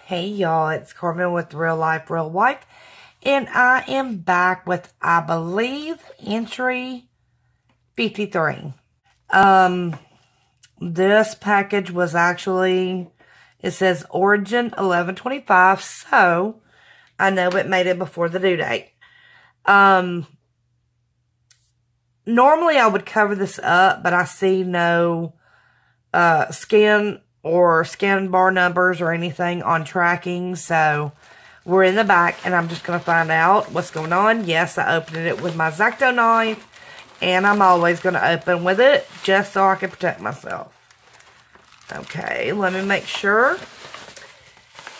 Hey y'all, it's Carmen with Real Life, Real Wife, and I am back with, I believe, entry 53. This package was actually, it says Origin 11/25, so I know it made it before the due date. Normally I would cover this up, but I see no scan bar numbers or anything on tracking, so we're in the back and I'm just going to find out what's going on. Yes, I opened it with my X-Acto knife, and I'm always going to open with it just so I can protect myself. Okay, let me make sure.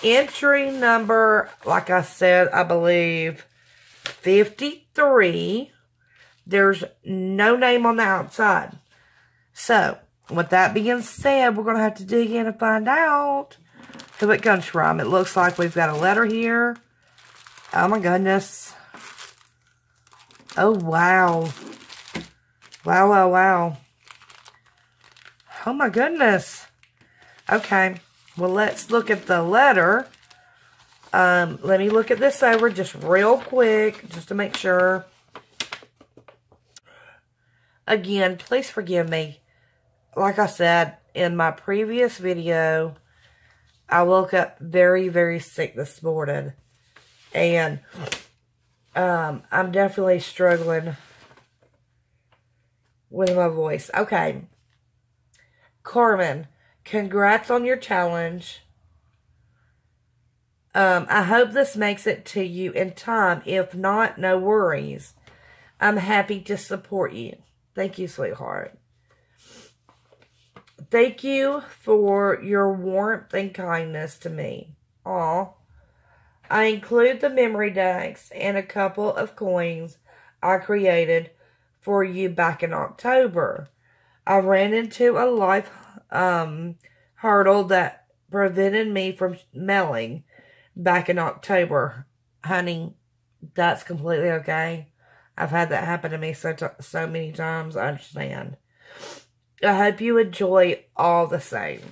Entry number, like I said, I believe 53. There's no name on the outside. So, with that being said, we're going to have to dig in and find out who it comes from. It looks like we've got a letter here. Oh my goodness. Oh wow. Wow, wow, wow. Oh my goodness. Okay. Well, let's look at the letter. Let me look at this over just real quick, just to make sure. Again, please forgive me. Like I said in my previous video, I woke up very, very sick this morning. And I'm definitely struggling with my voice. Okay. Carmen, congrats on your challenge. I hope this makes it to you in time. If not, no worries. I'm happy to support you. Thank you, sweetheart. Thank you for your warmth and kindness to me. Aw. I include the memory decks and a couple of coins I created for you back in October. I ran into a life hurdle that prevented me from mailing back in October. Honey, that's completely okay. I've had that happen to me so many times. I understand. I hope you enjoy all the same.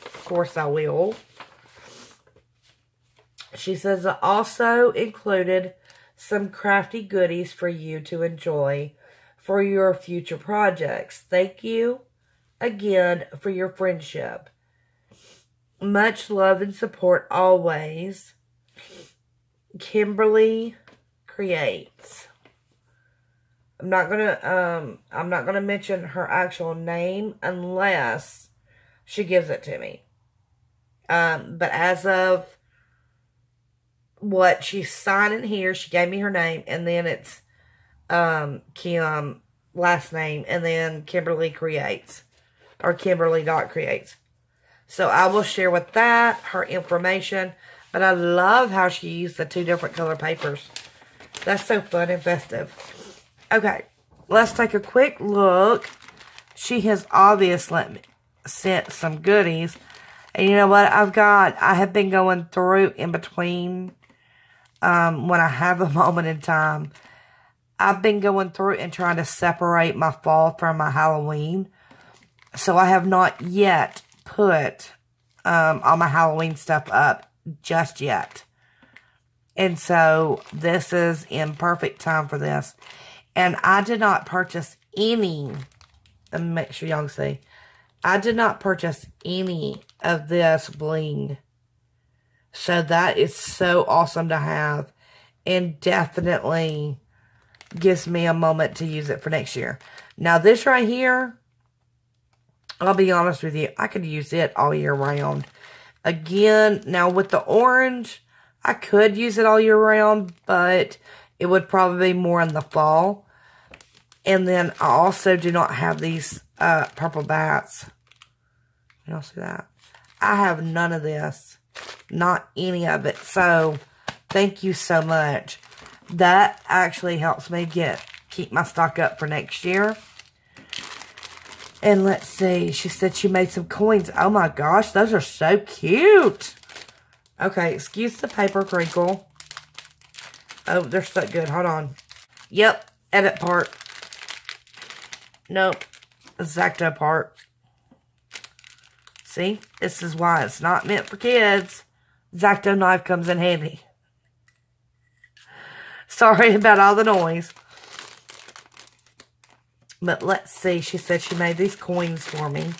Of course I will. She says, I also included some crafty goodies for you to enjoy for your future projects. Thank you again for your friendship. Much love and support always. Kimberly Creates. I'm not gonna mention her actual name unless she gives it to me. But as of what she's signing here, she gave me her name, and then it's Kim last name, and then Kimberly Creates, or Kimberly.creates. So I will share with that her information. But I love how she used the two different color papers. That's so fun and festive. Okay, let's take a quick look. She has obviously sent some goodies. And you know what? I have been going through in between when I have a moment in time. I've been going through and trying to separate my fall from my Halloween. So I have not yet put all my Halloween stuff up just yet. And so this is in perfect time for this. And I did not purchase any, let me make sure y'all can see. I did not purchase any of this bling. So that is so awesome to have. And definitely gives me a moment to use it for next year. Now this right here, I'll be honest with you, I could use it all year round. Again, now with the orange, I could use it all year round, but it would probably be more in the fall. And then I also do not have these purple bats. Y'all see that? I have none of this. Not any of it. So, thank you so much. That actually helps me keep my stock up for next year. And let's see. She said she made some coins. Oh my gosh, those are so cute. Okay, excuse the paper crinkle. Oh, they're so good. Hold on. Yep, edit part. Nope, X-Acto part. See, this is why it's not meant for kids. X-Acto knife comes in handy. Sorry about all the noise. But let's see. She said she made these coins for me.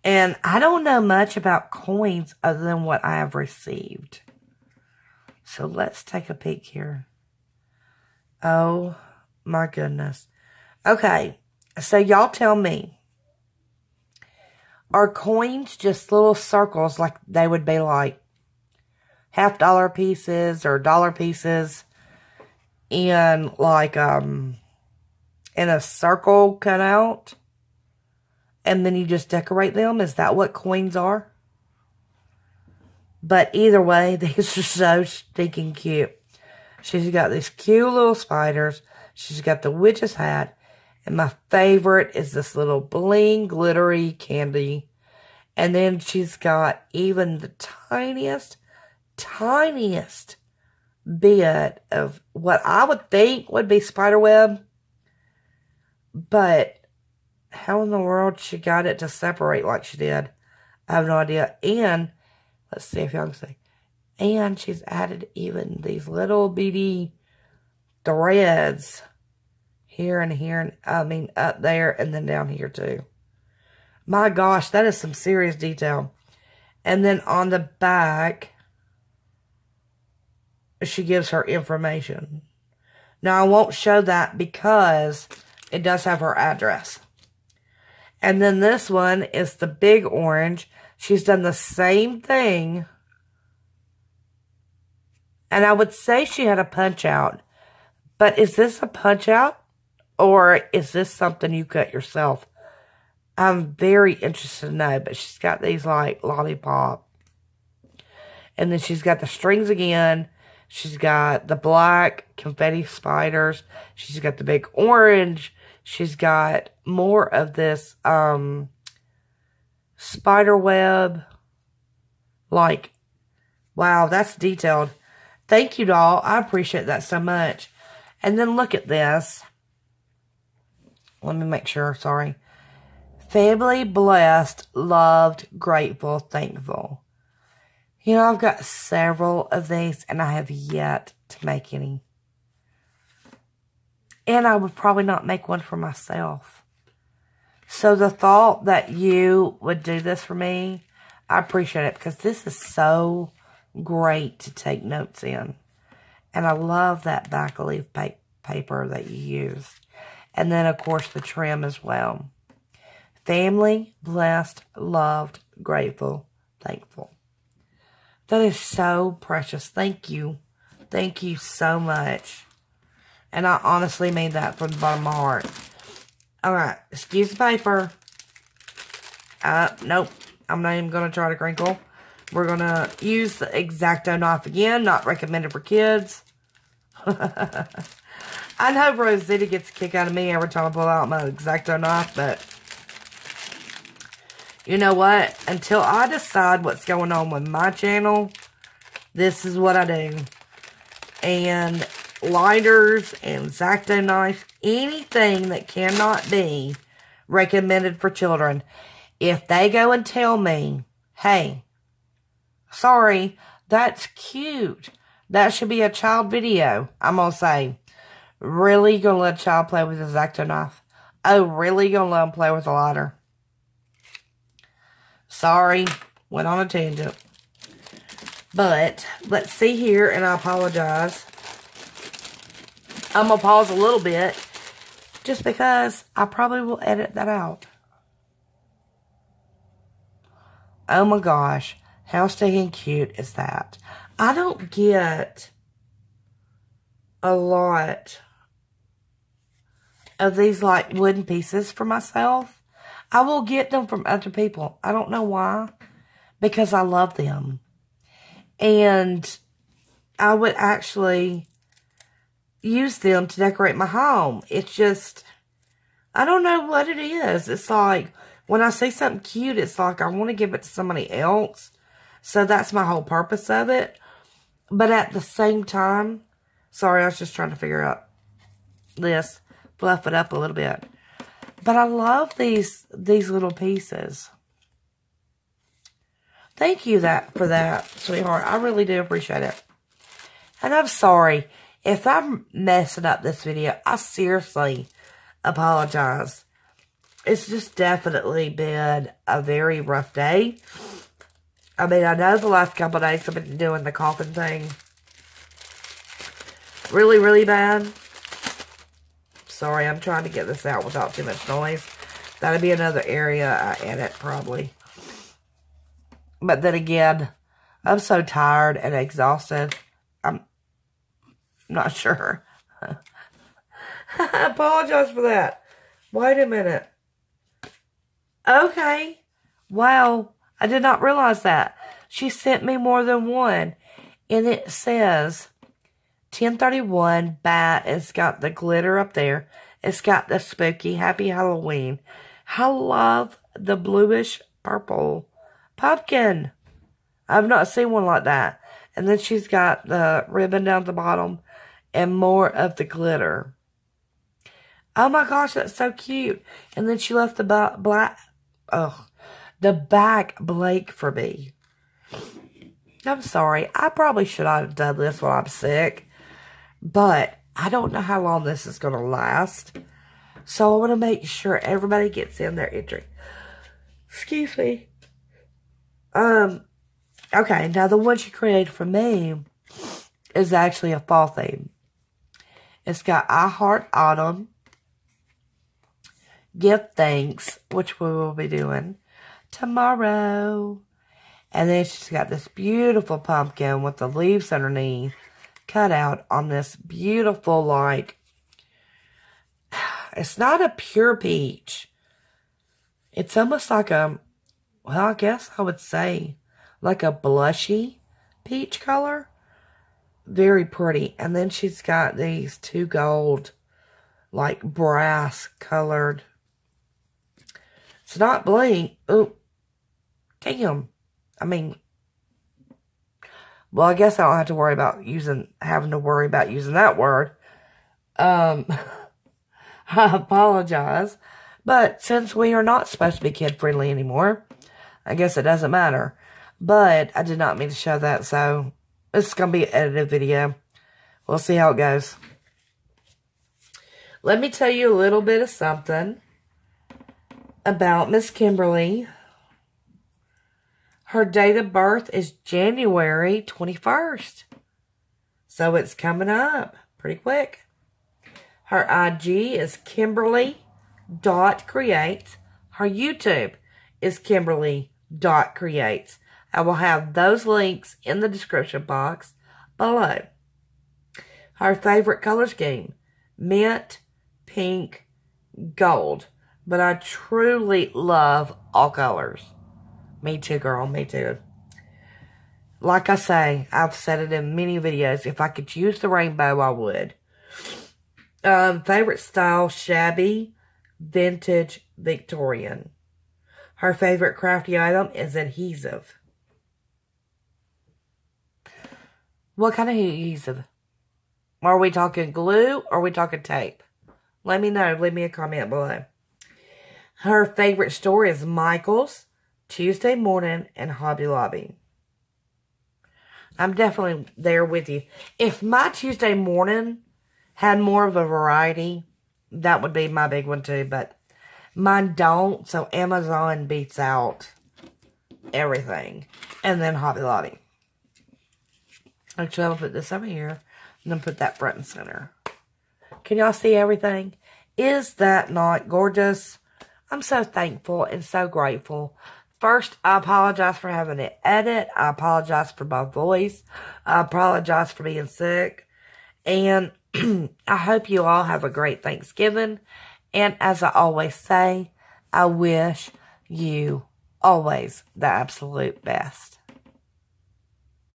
And I don't know much about coins other than what I have received. So let's take a peek here. Oh my goodness. Okay. So y'all tell me. Are coins just little circles like they would be like $50 pieces or dollar pieces in like in a circle cut out? And then you just decorate them? Is that what coins are? But either way, these are so stinking cute. She's got these cute little spiders. She's got the witch's hat. And my favorite is this little bling, glittery candy. And then she's got even the tiniest bit of what I would think would be spider web. But how in the world she got it to separate like she did, I have no idea. And let's see if y'all can see. And she's added even these little bitty threads here and here. And I mean, up there and then down here too. My gosh, that is some serious detail. And then on the back, she gives her information. Now, I won't show that because it does have her address. And then this one is the big orange. She's done the same thing. And I would say she had a punch out. But is this a punch out? Or is this something you cut yourself? I'm very interested to know. But she's got these like lollipop. And then she's got the strings again. She's got the black confetti spiders. She's got the big orange. She's got more of this spider web. Like, wow, that's detailed. Thank you, doll. I appreciate that so much. And then look at this. Let me make sure, sorry. Family, blessed, loved, grateful, thankful. You know, I've got several of these and I have yet to make any. And I would probably not make one for myself. So the thought that you would do this for me, I appreciate it. Because this is so great to take notes in. And I love that back leaf paper that you use. And then, of course, the trim as well. Family, blessed, loved, grateful, thankful. That is so precious. Thank you. Thank you so much. And I honestly mean that from the bottom of my heart. Alright, excuse the paper. Nope. I'm not even going to try to crinkle. We're going to use the X-Acto knife again. Not recommended for kids. I know Rosita gets a kick out of me every time I pull out my X-Acto knife, but you know what? Until I decide what's going on with my channel, this is what I do. And lighters and X-Acto knife, anything that cannot be recommended for children. If they go and tell me, hey, sorry, that's cute. That should be a child video. I'm going to say, really? You going to let a child play with a X-Acto knife? Oh, really? You going to let them play with a lighter? Sorry. Went on a tangent. But, let's see here, and I apologize. I'm going to pause a little bit, just because I probably will edit that out. Oh my gosh. How stinking cute is that? I don't get a lot of these like wooden pieces for myself. I will get them from other people. I don't know why. Because I love them. And I would actually use them to decorate my home. It's just, I don't know what it is. It's like, when I see something cute, it's like I want to give it to somebody else. So that's my whole purpose of it. But at the same time, sorry, I was just trying to figure out this, fluff it up a little bit. But I love these little pieces. Thank you for that, sweetheart. I really do appreciate it. And I'm sorry. If I'm messing up this video, I seriously apologize. It's just definitely been a very rough day. I mean, I know the last couple of days I've been doing the coughing thing really, really bad. Sorry, I'm trying to get this out without too much noise. That'll be another area I edit, probably. But then again, I'm so tired and exhausted. I'm not sure. I apologize for that. Wait a minute. Okay. Wow. I did not realize that. She sent me more than one. And it says 1031 bat. It's got the glitter up there. It's got the spooky Happy Halloween. I love the bluish purple pumpkin. I've not seen one like that. And then she's got the ribbon down at the bottom and more of the glitter. Oh my gosh, that's so cute. And then she left the back blank for me. I'm sorry. I probably should have done this while I'm sick. But I don't know how long this is going to last. So I want to make sure everybody gets in their entry. Excuse me. Okay, now the one she created for me is actually a fall theme. It's got I Heart Autumn, Give Thanks, which we will be doing tomorrow. And then she's got this beautiful pumpkin with the leaves underneath cut out on this beautiful, like, it's not a pure peach. It's almost like a, well, I guess I would say like a blushy peach color. Very pretty. And then she's got these two gold, like brass colored. It's not bling. Oh, damn. I mean, well, I guess I don't have to worry about having to worry about using that word. I apologize. But since we are not supposed to be kid-friendly anymore, I guess it doesn't matter. But I did not mean to show that, so this is going to be an edited video. We'll see how it goes. Let me tell you a little bit of something about Miss Kimberly. Her date of birth is January 21st. So it's coming up pretty quick. Her IG is Kimberly.creates. Her YouTube is Kimberly.creates. I will have those links in the description box below. Her favorite color scheme, mint, pink, gold. But I truly love all colors. Me too, girl. Me too. Like I say, I've said it in many videos. If I could use the rainbow, I would. Favorite style, shabby, vintage, Victorian. Her favorite crafty item is adhesive. What kind of adhesive? Are we talking glue or are we talking tape? Let me know. Leave me a comment below. Her favorite store is Michael's, Tuesday Morning, and Hobby Lobby. I'm definitely there with you. If my Tuesday Morning had more of a variety, that would be my big one too. But mine don't, so Amazon beats out everything. And then Hobby Lobby. Actually, I'll put this over here. And then put that front and center. Can y'all see everything? Is that not gorgeous? I'm so thankful and so grateful. First, I apologize for having to edit. I apologize for my voice. I apologize for being sick. And I hope you all have a great Thanksgiving. And as I always say, I wish you always the absolute best.